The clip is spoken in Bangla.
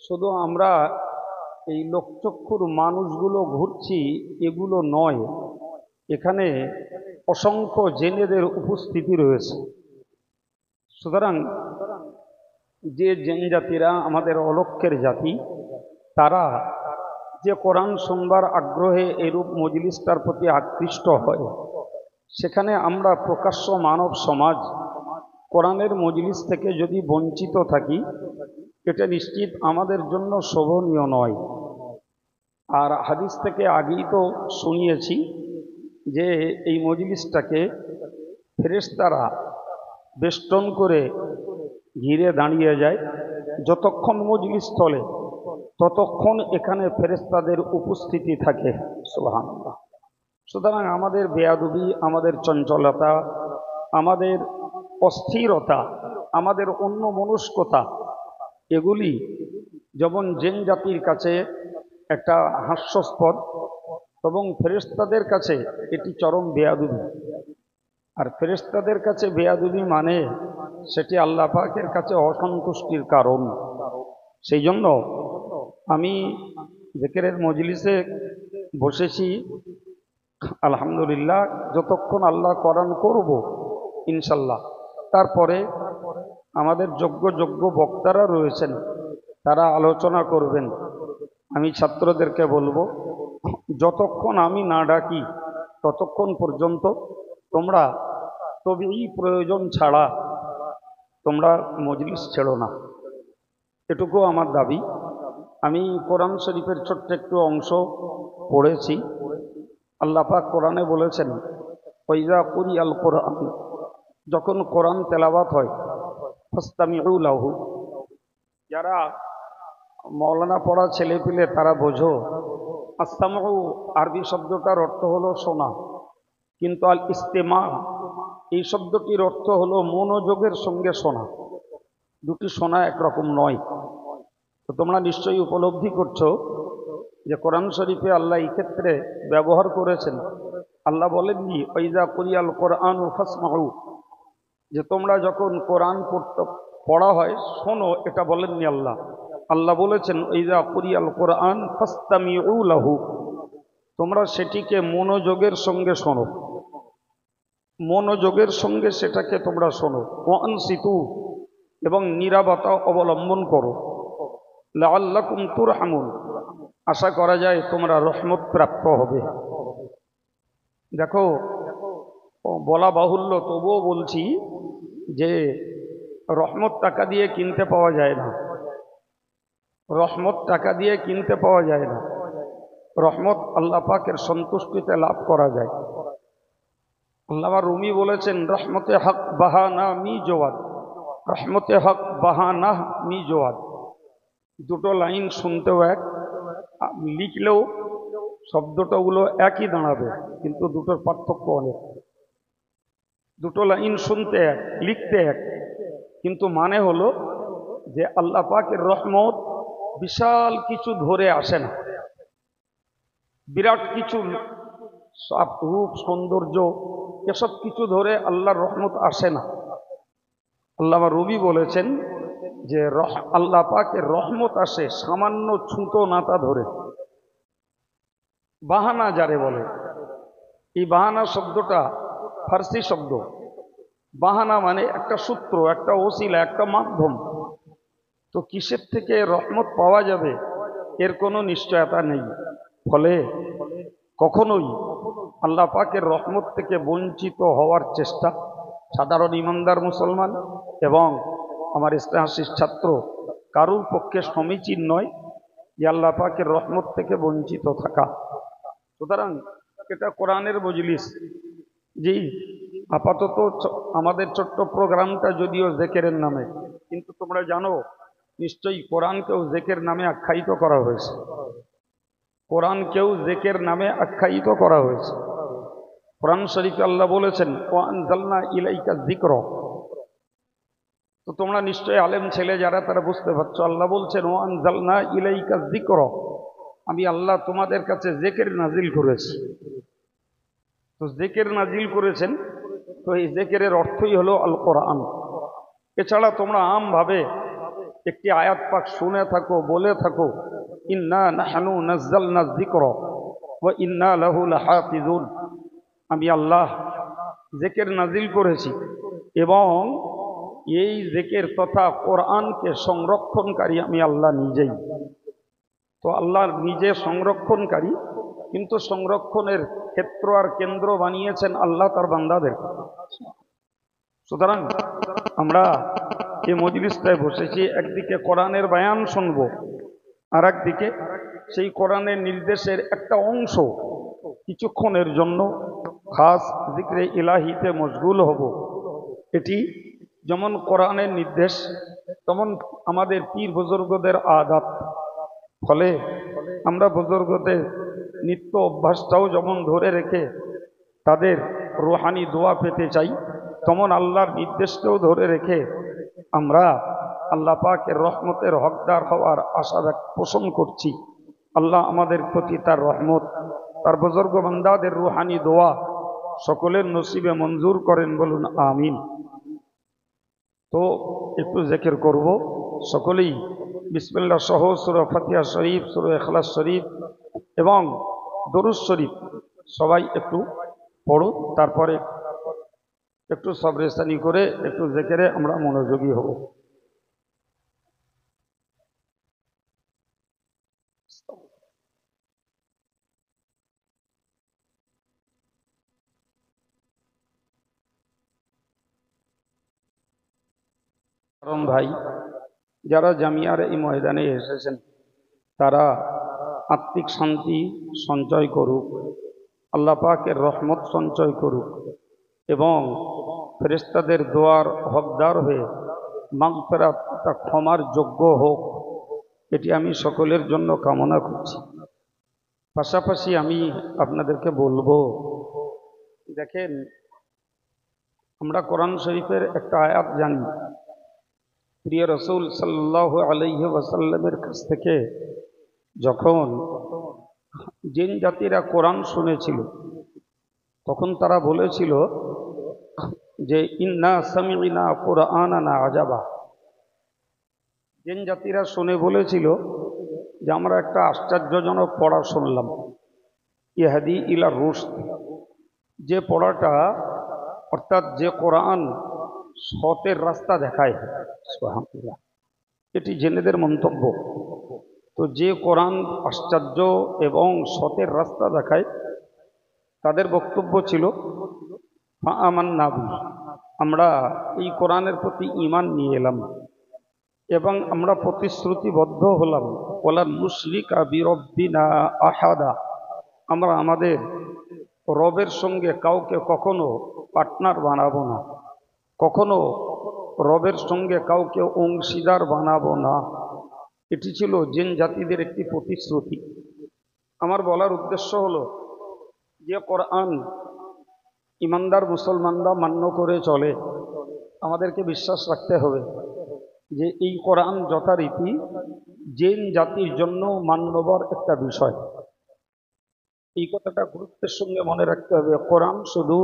শুধু আমরা এই লোকচক্ষুর মানুষগুলো ঘুরছি এগুলো নয়, এখানে অসংখ্য জেনেদের উপস্থিতি রয়েছে। সুতরাং যে জেন জাতিরা আমাদের অলক্ষ্যের জাতি, তারা যে কোরআন শুনবার আগ্রহে এরূপ মজলিসটার প্রতি আকৃষ্ট হয়, সেখানে আমরা প্রকাশ্য মানব সমাজ কোরআনের মজলিস থেকে যদি বঞ্চিত থাকি, এটা নিশ্চিত আমাদের জন্য শোভনীয় নয়। আর হাদিস থেকে আগেই তো শুনিয়েছি যে এই মজলিসটাকে ফেরেশতারা বেষ্টন করে ঘিরে দাঁড়িয়ে যায়। যতক্ষণ মজলিস চলে ততক্ষণ এখানে ফেরেশতাদের উপস্থিতি থাকে। সুবহানাল্লাহ। সুতরাং আমাদের বেয়াদবি, আমাদের চঞ্চলতা, আমাদের অস্থিরতা, আমাদের অন্যমনস্কতা, এগুলি যেমন জিন জাতির কাছে একটা হাস্যাস্পদ, এবং ফেরেশতাদের কাছে এটি চরম বেয়াদবি। আর ফেরেশতাদের কাছে বেয়াদবি মানে সেটি আল্লাহ পাকের কাছে অসন্তুষ্টির কারণ। সেই জন্য আমি জিকিরের মজলিসে বসেছি, আলহামদুলিল্লাহ, যতক্ষণ আল্লাহ কোরআন করব ইনশাল্লাহ। তারপরে আমাদের যোগ্য যোগ্য বক্তারা রয়েছেন, তারা আলোচনা করবেন। আমি ছাত্রদেরকে বলবো, যতক্ষণ আমি না ডাকি ততক্ষণ পর্যন্ত তোমরা তবেই প্রয়োজন ছাড়া তোমরা মজলিস ছেড়ো না, এটুকু আমার দাবি। আমি কোরআন শরীফের ছোট্ট একটু অংশ পড়েছি। আল্লাহ পাক কোরআনে বলেছেন, ওয়াইজা কুরিয়াল কোরআন, যখন কোরআন তেলাওয়াত হয়, ফাসতামিউ লাহু, যারা মৌলানা পড়া ছেলে পিলে তারা বোঝো, আস্তামাউ আরবি শব্দটার অর্থ হলো শোনা, কিন্তু আল ইস্তেমা এই শব্দটির অর্থ হলো মনোযোগের সঙ্গে শোনা। দুটি শোনা একরকম নয়। তো তোমরা নিশ্চয়ই উপলব্ধি করছো যে কোরআন শরীফে আল্লাহ এই ক্ষেত্রে ব্যবহার করেছেন। আল্লাহ বলেননি ওয়াইজা কুরিয়াল কোরআন ফাসমাউ, যে তোমরা যখন কোরআন পড়া হয় শোনো, এটা বলেননি আল্লাহ। আল্লাহ বলেছেন ওয়াইজা কুরিয়াল কোরআন ফাসতামিউ লাহু, তোমরা সেটিকে মনোযোগের সঙ্গে শোনো, মনোযোগের সঙ্গে সেটাকে তোমরা শোনো। ওয়ানসিতু, এবং নীরবতা অবলম্বন করো। লাআল্লাকুম তুরহামুন, আশা করা যায় তোমরা রহমত প্রাপ্ত হবে। দেখো, বলা বাহুল্য, তবুও বলছি যে রহমত টাকা দিয়ে কিনতে পাওয়া যায় না। রহমত টাকা দিয়ে কিনতে পাওয়া যায় না। রহমত আল্লাহ পাকের সন্তুষ্টিতে লাভ করা যায়। আল্লামা রুমি বলেছেন, রহমতে হক বাহানা মি জওয়াদ, রহমতে হক বাহানা মি জওয়াদ। দুটো লাইন শুনতেও এক, লিখলেও শব্দটাগুলো একই দাঁড়াবে, কিন্তু দুটোর পার্থক্য অনেক। দুটো লাইন শুনতে এক, লিখতে এক, কিন্তু মানে হলো যে আল্লাহ পাকের রহমত বিশাল কিছু ধরে আসে না, বিরাট কিছু রূপ সৌন্দর্য এসব কিছু ধরে আল্লাহর রহমত আসে না। আল্লামা রুমি বলেছেন যে আল্লাহ পাকের রহমত আসে সামান্য ছুঁতো নাতা ধরে। বাহানা যারে বলে, এই বাহানা শব্দটা ফার্সি শব্দ। বাহানা মানে একটা সূত্র, একটা ওসিলা, একটা মাধ্যম। তো কিসের থেকে রহমত পাওয়া যাবে এর কোনো নিশ্চয়তা নেই। ফলে কখনোই আল্লাহ পাকের রহমত থেকে বঞ্চিত হওয়ার চেষ্টা সাধারণ ইমানদার মুসলমান এবং আমার ইসলামিক ছাত্র কারুর পক্ষে সমীচীন নয় যে আল্লাহ পাকের রহমত থেকে বঞ্চিত থাকা। সুতরাং এটা কোরআনের মজলিস। জি, আপাতত আমাদের ছোট্ট প্রোগ্রামটা যদিও জিকিরের নামে, কিন্তু তোমরা জানো নিশ্চয়ই কোরআনকেও জিকির নামে আখ্যায়িত করা হয়েছে। কোরআনকেও জিকির নামে আখ্যায়িত করা হয়েছে। কোরআন শরীফে আল্লাহ বলেছেন ওয়া আনজালনা ইলাইকা যিকর। তো তোমরা নিশ্চয়ই আলেম ছেলে যারা, তারা বুঝতে পারছো, আল্লাহ বলছেন ওয়া আনজালনা ইলাইকা যিকর, আমি আল্লাহ তোমাদের কাছে জিকির নাজিল করেছি। তো জিকির নাজিল করেছেন, তো এই জিকিরের অর্থই হলো আল কোরআন। এছাড়া তোমরা আমভাবে একটি আয়াত পাক শুনে থাকো, বলে থাকো, ইন্না নাহনু নাজ্জালনা যিকরা ওয়া ইন্না লাহু লাহাফিজুন। আমি আল্লাহ জিকির নাজিল করেছি এবং এই জিকির তথা কোরআনকে সংরক্ষণকারী আমি আল্লাহ নিজেই। তো আল্লাহ নিজে সংরক্ষণকারী, কিন্তু সংরক্ষণের ক্ষেত্র আর কেন্দ্র বানিয়েছেন আল্লাহ তার বান্দাদের। সুতরাং আমরা এই মজলিসটায় বসেছি, একদিকে কোরআনের বয়ান শুনব, আর একদিকে সেই কোরআনের নির্দেশের একটা অংশ কিছুক্ষণের জন্য খাস জিক্রে ইলাহিতে মশগুল হব। এটি যেমন কোরআনের নির্দেশ, তেমন আমাদের পীর বুজুর্গদের আদাত। ফলে আমরা বুজুর্গদের নিত্য অভ্যাসটাও যেমন ধরে রেখে তাদের রুহানি দোয়া পেতে চাই, তেমন আল্লাহর নির্দেশকেও ধরে রেখে আমরা আল্লাহ পাকের রহমতের হকদার হওয়ার আশা পোষণ করছি। আল্লাহ আমাদের প্রতি তার রহমত, তার বুজুর্গ বান্দাদের রুহানি দোয়া সকলের নসিবে মঞ্জুর করেন, বলুন আমিন। তো একটু জিকির করব সকলেই। বিসমিল্লাহ সহ সূরা ফাতিহা শরীফ, সূরা ইখলাস শরীফ এবং দরুদ শরীফ সবাই একটু পড়ুন, তারপরে একটু সবরেস্তানি করে একটু জিকিরে আমরা মনোযোগী হব। কারণ ভাই, যারা জামিয়ার এই ময়দানে এসেছেন তারা আত্মিক শান্তি সঞ্চয় করুক, আল্লাহ পাকের রহমত সঞ্চয় করুক এবং ফেরেশতাদের দোয়ার হকদার হয়ে মাগফিরাত ক্ষমার যোগ্য হোক, এটি আমি সকলের জন্য কামনা করছি। পাশাপাশি আমি আপনাদেরকে বলবো, দেখেন আমরা কোরআন শরীফের একটা আয়াত জানি, প্রিয় রাসূল সাল্লাল্লাহু আলাইহি ওয়াসাল্লামের কাছ থেকে যখন জিন জাতিরা কোরআন শুনেছিল তখন তারা বলেছিল যে ইন্না সামি'না কুরআনান আজাবা। জিন জাতিরা শুনে বলেছিল যে আমরা একটা আশ্চর্যজনক পড়া শুনলাম, ইহদি ইলা রুশদ, যে পড়াটা অর্থাৎ যে কোরআন সতের রাস্তা দেখায়। সুবহানাল্লাহ, এটি জেনেদের মন্তব্য। তো যে কোরআন আশ্চর্য এবং সতের রাস্তা দেখায়, তাদের বক্তব্য ছিল আমান্না বিহি, আমরা এই কোরআনের প্রতি ঈমান নিয়ে এলাম এবং আমরা প্রতিশ্রুতিবদ্ধ হলাম ওয়ালান নুশরিকা বিরব্বিনা আহাদা, আমরা আমাদের রবের সঙ্গে কাউকে কখনো পার্টনার বানাবো না, কখনো রবের সঙ্গে কাউকে অংশীদার বানাবো না। এটি ছিল জিন জাতিদের একটি প্রতিশ্রুতি। আমার বলার উদ্দেশ্য হলো, যে কোরআন ইমানদার মুসলমানরা মান্য করে চলে, আমাদেরকে বিশ্বাস রাখতে হবে যে এই কোরআন যথারীতি জিন জাতির জন্য মান্যবর একটা বিষয়। এই কথাটা গুরুত্বের সঙ্গে মনে রাখতে হবে। কোরআন শুধু